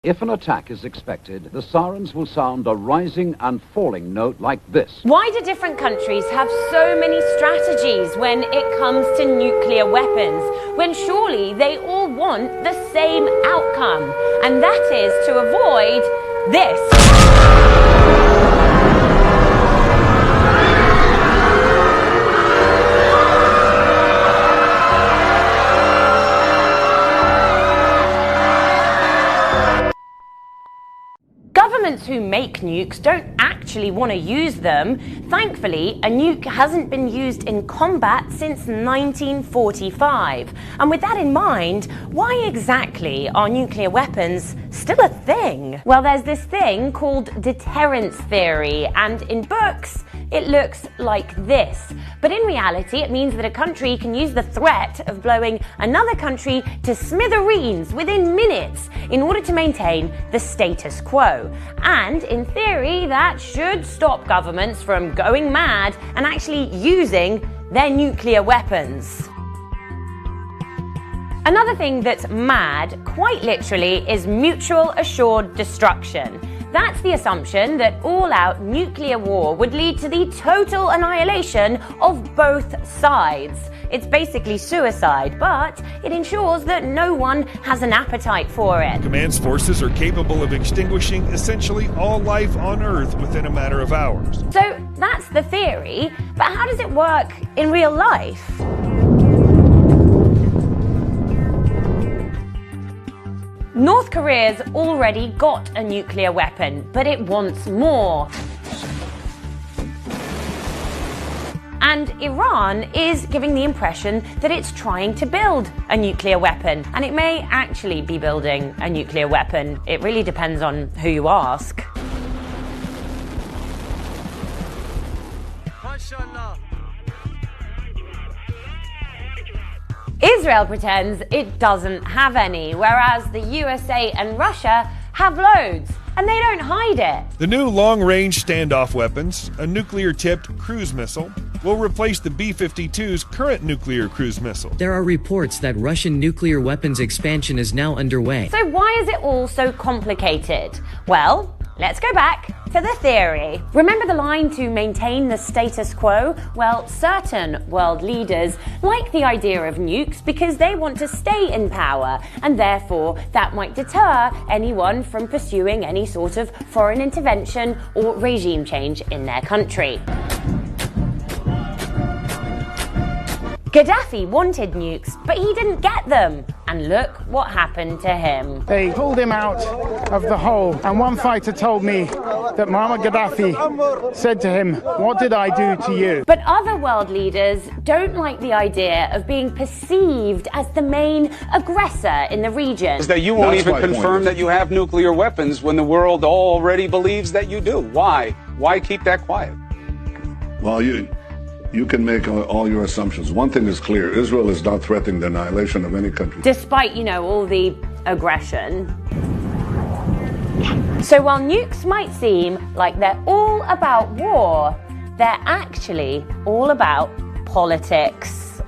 If an attack is expected, the sirens will sound a rising and falling note like this. Why do different countries have so many strategies when it comes to nuclear weapons, when surely they all want the same outcome? And that is to avoid this. Governments who make nukes don't actually want to use them. Thankfully, a nuke hasn't been used in combat since 1945. And with that in mind, why exactly are nuclear weapons still a thing? Well, there's this thing called deterrence theory, and in books, it looks like this. But in reality, it means that a country can use the threat of blowing another country to smithereens within minutes in order to maintain the status quo. And in theory, that should stop governments from going mad and actually using their nuclear weapons. Another thing that's mad, quite literally, is mutual assured destruction. That's the assumption that all-out nuclear war would lead to the total annihilation of both sides. It's basically suicide, but it ensures that no one has an appetite for it. Command's forces are capable of extinguishing essentially all life on Earth within a matter of hours. So that's the theory, but how does it work in real life? North Korea's already got a nuclear weapon, but it wants more. And Iran is giving the impression that it's trying to build a nuclear weapon. And it may actually be building a nuclear weapon. It really depends on who you ask. Israel pretends it doesn't have any, whereas the USA and Russia have loads, and they don't hide it. The new long-range standoff weapons, a nuclear-tipped cruise missile, will replace the B-52's current nuclear cruise missile. There are reports that Russian nuclear weapons expansion is now underway. So why is it all so complicated? Well, let's go back to the theory. Remember the line to maintain the status quo? Well, certain world leaders like the idea of nukes because they want to stay in power, and therefore that might deter anyone from pursuing any sort of foreign intervention or regime change in their country. Gaddafi wanted nukes, but he didn't get them. And look what happened to him. They pulled him out of the hole, and one fighter told me that Muammar Gaddafi said to him, "What did I do to you?" But other world leaders don't like the idea of being perceived as the main aggressor in the region. Is that you won't even confirm that you have nuclear weapons when the world already believes that you do. Why? Why keep that quiet? Well, you can make all your assumptions. One thing is clear: Israel is not threatening the annihilation of any country. Despite, all the aggression. So while nukes might seem like they're all about war, they're actually all about politics.